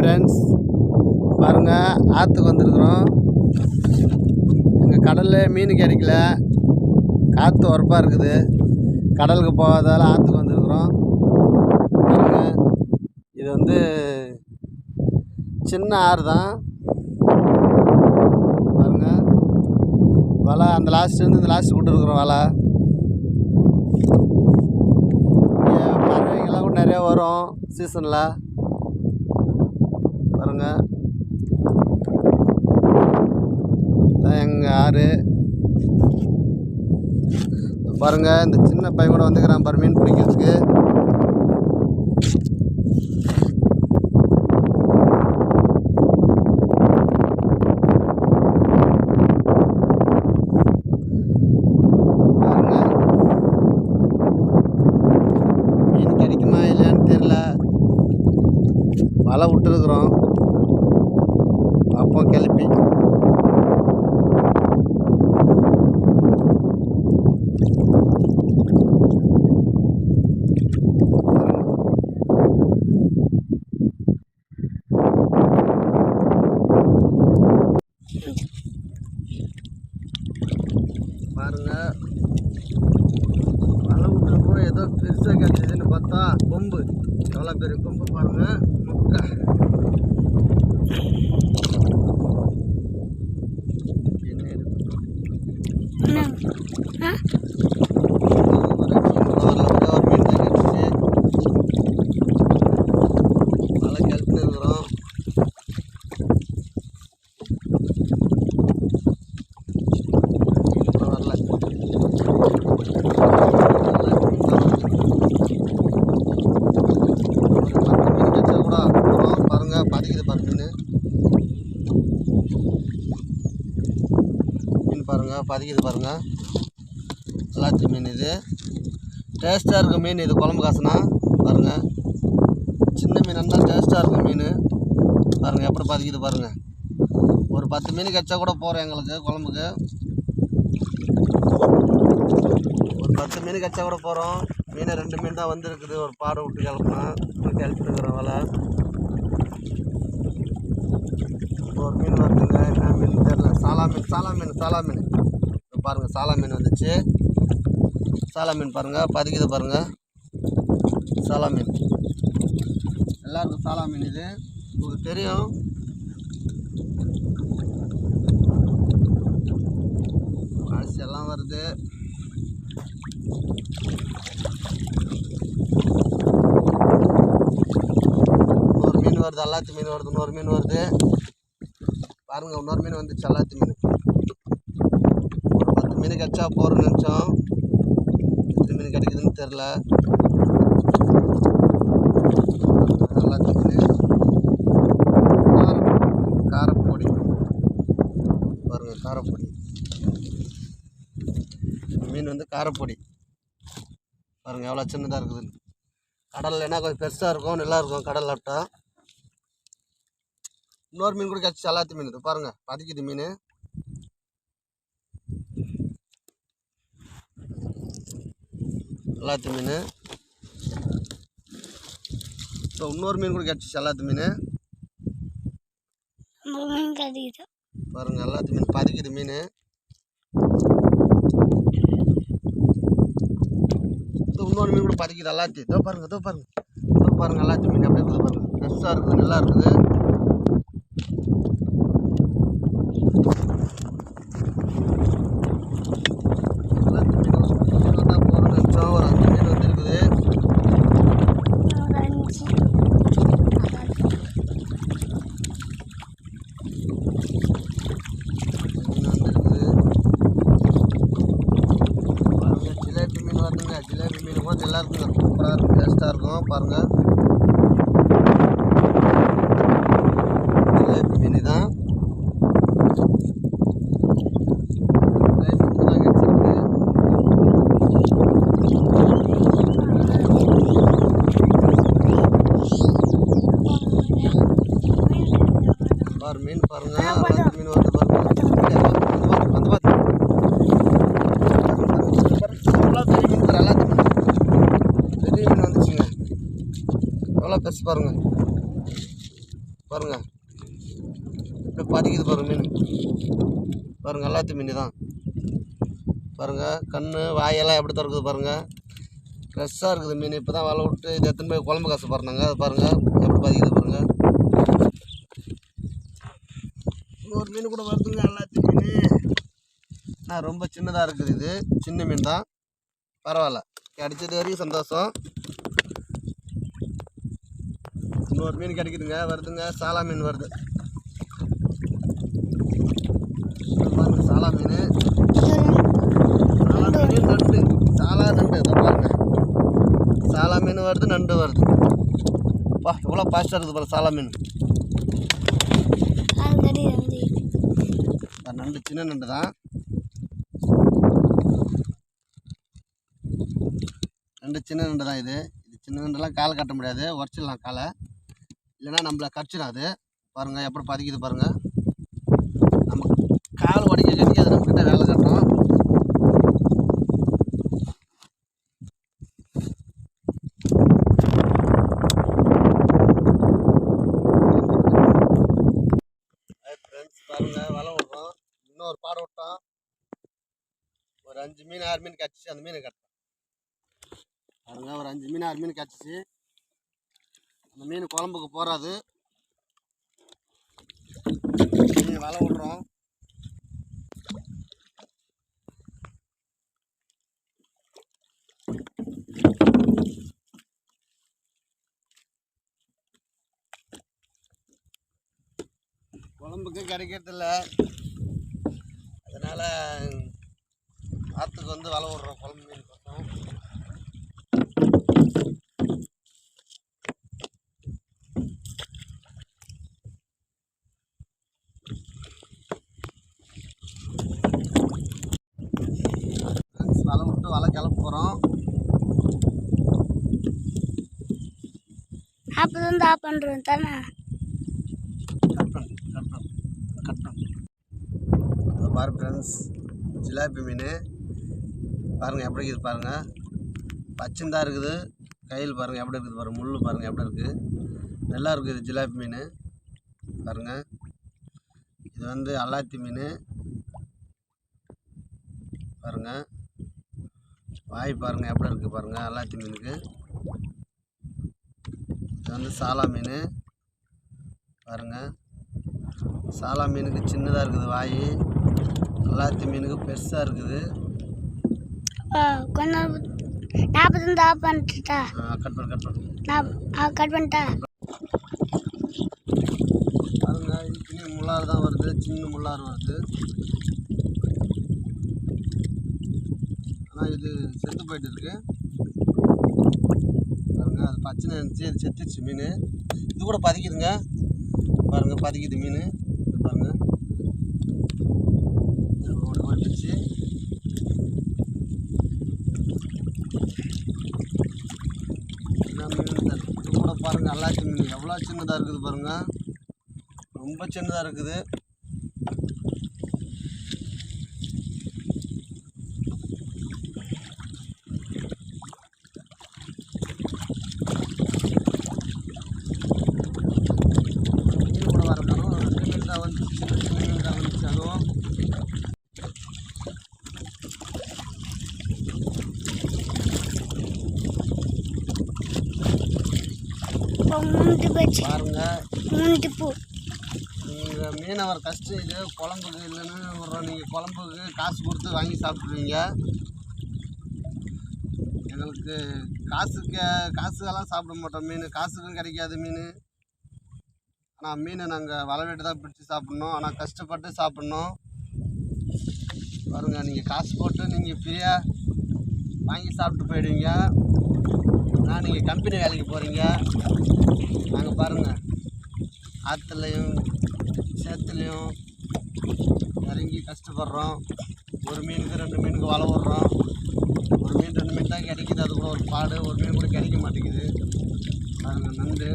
Friends, பாருங்கள் ஆற்றுக்கு வந்திருக்குறோம். இங்கே கடலில் மீன் கிடைக்கல, காற்று உரப்பாக இருக்குது. கடலுக்கு போகாதால ஆற்றுக்கு வந்திருக்குறோம். பாருங்கள், இது வந்து சின்ன ஆறு தான். பாருங்கள், வலை அந்த லாஸ்ட்லேருந்து இந்த லாஸ்ட்டு விட்டுருக்குறோம் வலை. இங்கே பறவைங்கள்லாம் கூட நிறையா வரும் சீசனில். பாருங்கள், இதான் எங்கள் ஆறு. பாருங்கள், இந்த சின்ன பையன் கூட வந்துக்கிறான் பாரு மீன் பிடிக்கிறதுக்கு. மீன் கிடைக்குமா இல்லையான்னு தெரியல, வலை விட்டுருக்குறோம். பார்ப்போம் கிளப்பி. பாருங்க, வலை விட்டுருக்கோம். ஏதோ பெருசாக கிடைச்சதுன்னு பார்த்தா கொம்பு, எவ்வளோ பெரிய கொம்பு பாருங்க. முட்டை வலை கிளப்பிட்டு இருக்கிறோம். பாருங்கள், பதிக்குது பாருங்கள். எல்லாத்து மீன் இது டேஸ்ட்டாக இருக்கும் மீன். இது குழம்பு காசுனா பாருங்கள், சின்ன மீன் இருந்தால் டேஸ்ட்டாக இருக்கும் மீன். பாருங்கள் எப்படி பதிக்குது பாருங்கள். ஒரு 10 மீன் கிடச்சா கூட போகிறோம் எங்களுக்கு குழம்புக்கு. ஒரு 10 மீன் கிடச்சா கூட போகிறோம். மீன் 2 மீன் தான் வந்துருக்குது. ஒரு பாடை விட்டு கிளப்புனா கிளப்பிட்டுருக்குறோம் வலை. ஒரு மீன் வருதுங்க, என்ன மீன் தெரியல. சாலா மீன் பாருங்கள். சாலா மீன் வந்துச்சு. சாலா மீன் பாருங்கள், பதிக்குது பாருங்கள். சாலா மீன் எல்லாருக்கும் சாலா மீன் இது உங்களுக்கு தெரியும். அரிசி எல்லாம் வருது. இன்னொரு மீன் வருது, எல்லாத்து மீன் வருது. இன்னொரு மீன் வருது பாருங்கள். இன்னொரு மீன் வந்துச்சு, எல்லாத்து மீன். ஒரு 10 மீன் கிடச்சா போகிறோன்னு நினச்சோம். எத்தனை மீன் கிடைக்குதுன்னு தெரில. எல்லாத்து மீன் காரப்பொடி பாருங்கள். காரப்பொடி மீன் வந்து காரப்பொடி பாருங்கள் எவ்வளோ சின்னதாக இருக்குதுன்னு. கடலில் என்ன கொஞ்சம் பெருசாக இருக்கும், நல்லா இருக்கும் கடல் ஆட்டா. இன்னொரு மீன் கூட கிடச்சி எல்லாத்து மீன். இது பாருங்கள், பதிக்குது மீன். எல்லாத்து மீன். இப்போ இன்னொரு மீன் கூட கிடச்சிச்சு எல்லாத்து மீன். பாருங்கள், எல்லாத்து மீன் பதிக்குது மீன். இன்னொரு மீன் கூட பதிக்குது எல்லாத்தையும். இதோ பாருங்கள், இதோ பாருங்கள் எல்லாத்து மீன் அப்படியே இருக்குது பாருங்கள். பெருசாக இருக்குது, நல்லா இருக்குது. ஜிலேபி மீன் கூட நல்லா இருக்குங்க, சூப்பராக இருக்கும், டேஸ்ட்டாக இருக்கும். பாருங்கள், ஜிலேபி மீன் தான். பாரு மீன் பாருங்க, எல்லாத்து மீன் வருது பாருங்க. பெரிய மீன் வந்துச்சுங்க, எவ்வளோ பெருசு பாருங்க. பாருங்கள், இப்படி பதிக்குது பாருங்கள் மீன். பாருங்கள், எல்லாத்தையும் மீன் தான் பாருங்கள். கண் வாயெல்லாம் எப்படி திறக்குது பாருங்கள். ஃப்ரெஷ்ஷாக இருக்குது மீன். இப்போ தான் வலை விட்டு இது எத்தனை போய் குழம்பு காசு பாருங்க. அது பாருங்கள் எப்படி பதிக்குது பாருங்கள். இன்னொரு மீன் கூட வருதுங்க. எல்லாத்தையும் மீன் நான் ரொம்ப சின்னதாக இருக்குது. இது சின்ன மீன் தான், பரவாயில்ல, கிடைச்சது வரைக்கும் சந்தோஷம். இன்னொரு மீன் கிடைக்குதுங்க, வருதுங்க. சாலா மீன் வருது பாருங்க. சாலா மீன், நண்டு, சாலா நண்டு. இதை பாருங்க, சாலா மீன் வருது, நண்டு வருது. வா, எவ்வளோ பாஸ்டாக இருக்குது பாருங்க சாலா மீன். நண்டு சின்ன நண்டு தான். நண்டு சின்ன நண்டு தான். இது சின்ன நண்டுலாம் காலை கட்ட முடியாது, உடச்சிடலாம் காலை, இல்லைன்னா நம்மளை கடிச்சிடாது. பாருங்கள் எப்படி பதிக்குது பாருங்கள். நம்ம கால் உடைக்க கட்டி அது நம்மக்கிட்ட வேலை கட்டணும். பாருங்கள், வலை விட்றோம். இன்னொரு பாடை விட்டோம். ஒரு 5 மீன் 6 மீன் கிடச்சிச்சு. அந்த மீனை கட்டோம் பாருங்க. ஒரு 5 மீன் 6 மீன் கிடச்சிச்சு. அந்த மீன் குழம்புக்கு போகாது. மீன் வலை விட்றோம். குழம்புக்கு கிடைக்கிறதில்ல, அதனால் ஆற்றுக்கு வந்து வலை விட்றோம் குழம்பு மீன் பக்கம். வலை விட்டு வலை கிளம்ப போகிறோம். அப்போ வந்து ஆஃப் பண்ணுறோம் தானே. பாரு ஃப்ரெண்ட்ஸ், ஜிலேபி மீன் பாருங்கள் எப்படி இருக்குது பாருங்கள். பச்சைந்தான் இருக்குது. கையில் பாருங்கள் எப்படி இருக்குது பாருங்கள். முள் பாருங்கள் எப்படி இருக்குது. நல்லா இருக்குது ஜிலேபி மீன் பாருங்கள். இது வந்து அல்லாத்தி மீன் பாருங்கள். வாய் பாருங்கள் எப்படி இருக்குது பாருங்கள் அல்லாத்தி மீனுக்கு. இது வந்து சாலா மீன் பாருங்கள். சாலா மீனுக்கு சின்னதாக இருக்குது வாய், அல்லாத்தி மீனுக்கு பெருசாக இருக்குது. கொஞ்சம் 40 ஆஃப் பண்ணிட்டா. கட் பண்ணு நான் கட் பண்ணிட்டா. பாருங்க, இதுக்குன்னு முள்ளாறு தான் வருது, சின்ன முள்ளாறு வருது. ஆனால் இது செத்து போயிட்டு இருக்கு பாருங்க. அது பச்சனை இருந்துச்சு, அது செத்துச்சு மீன். இது கூட பதிக்குதுங்க பாருங்கள், பதிக்குது மீன் பாருங்க. ஓடிச்சு இது கூட பாருங்கள். அல்லாச்சி மீன் எவ்வளோ சின்னதாக இருக்குது பாருங்கள், ரொம்ப சின்னதாக இருக்குது. மீன் கூட வரணும். 2 மீன் தான் வந்துச்சு, சின்ன மீன் தான் வந்துச்சு. அதுவும் பாருங்க. நீங்கள் மீனவர் கஷ்டம் இது. குழம்புக்கு இல்லைன்னு விட்றோம். நீங்கள் குழம்புக்கு காசு கொடுத்து வாங்கி சாப்பிட்ருவீங்க. எங்களுக்கு காசுக்கெல்லாம் சாப்பிட மாட்டோம். மீன் காசுக்கும் கிடைக்காது மீன். ஆனால் மீனை நாங்கள் வலை வெட்டி தான் பிடிச்சி சாப்பிட்ணும். ஆனால் கஷ்டப்பட்டு சாப்பிட்ணும். பாருங்கள், நீங்கள் காசு போட்டு நீங்கள் ஃப்ரீயாக வாங்கி சாப்பிட்டு போயிடுவீங்க. ஆனால் நீங்கள் கம்பெனி வேலைக்கு போகிறீங்க. நாங்கள் பாருங்கள், ஆற்றுலையும் சேத்துலையும் இறங்கி கஷ்டப்படுறோம். ஒரு மீனுக்கு 2 மீனுக்கு வலை விட்றோம். ஒரு மீன் 2 மீன் தான் கிடைக்குது. அது கூட ஒரு பாடு. ஒரு மீன் கூட கிடைக்க மாட்டேங்குது பாருங்கள். நண்டு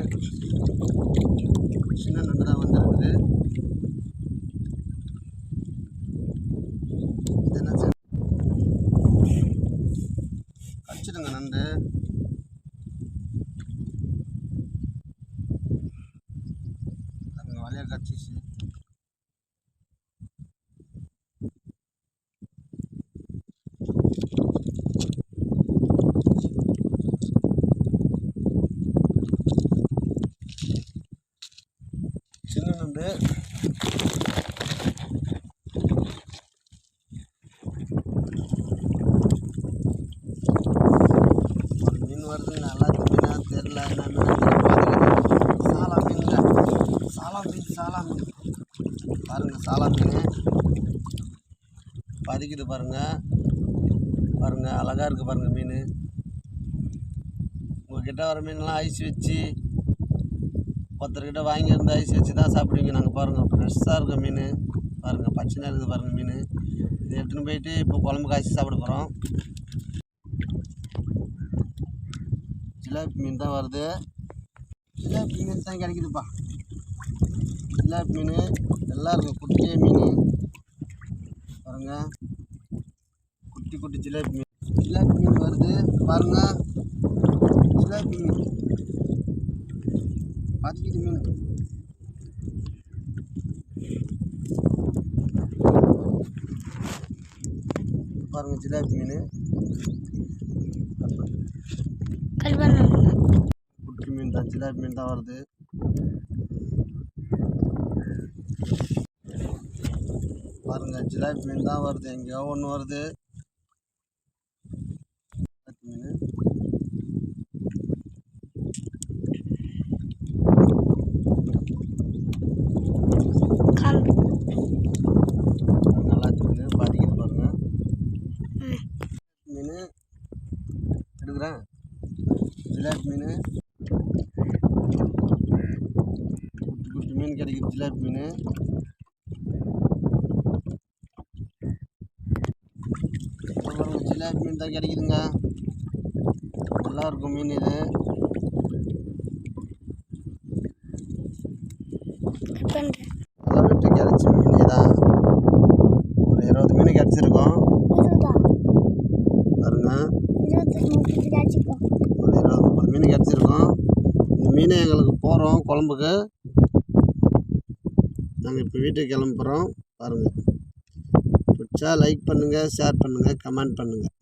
சின்ன நண்டு தான் வந்துருக்குது. இது என்ன கடிச்சிடுங்க நண்டு. கையிலே கடிச்சிச்சு. சின்ன நண்டு மீன் வருதுங்க, நல்லா மீனா தெரில என்ன மீன். சாலா மீனுங்க, சாலா மீன் பாருங்கள். சாலா மீன் பதிக்குது பாருங்கள் அழகாக இருக்குது பாருங்கள் மீன். உங்கள்கிட்ட வர மீன்லாம் ஐஸ் வச்சு ஒருத்தர்கிட்ட வாங்கியிருந்து ஐஸ் வச்சு தான் சாப்பிடுவீங்க. நாங்கள் பாருங்கள் ஃப்ரெஷ்ஷாக இருக்க மீன் பாருங்கள், பச்சையாக இருக்குது பாருங்கள் மீன். இதை எடுத்துன்னு போயிட்டு இப்போ குழம்பு காய்ச்சி சாப்பிட போகிறோம். ஜிலேபி மீன் தான் வருது, ஜிலேபி மீன் தான் கிடைக்குதுப்பா. ஜிலேபி மீன் நல்லா இருக்கும், குட்டியே மீன் பாருங்கள், குட்டி ஜிலேபி மீன் வருது பாருங்கள். ஜிலேபி மீன் பதிக்கிது மீன். பாருங்கள் ஜிலேபி மீன், குட்டி மீன் தான், ஜிலேபி மீன் தான் வருது. பாருங்கள் ஜிலேபி மீன் தான் வருது, எங்கேயோ ஒன்று வருது மீன். நல்லா மீன் பதிக்குது பாருங்கள். மீன் எடுக்கிறேன், ஜிலேபி மீன் குட்டி மீன் கிடைக்குது. ஜிலேபி மீன் ஜிலேபி மீன் தான் கிடைக்குதுங்க, நல்லா இருக்கும் மீன் இது. நல்லா வெட்டி கிடச்சி மீன் தான், ஒரு 20 மீன் கிடச்சிருக்கோம் பாருங்க. ஒரு 20-30 மீன் கிடச்சிருக்கோம். இந்த மீனை எங்களுக்கு போகிறோம் குழம்புக்கு. நாங்கள் இப்போ வீட்டுக்கு கிளம்புறோம் பாருங்கள். பிடிச்சா லைக் பண்ணுங்கள், ஷேர் பண்ணுங்கள், கமெண்ட் பண்ணுங்கள்.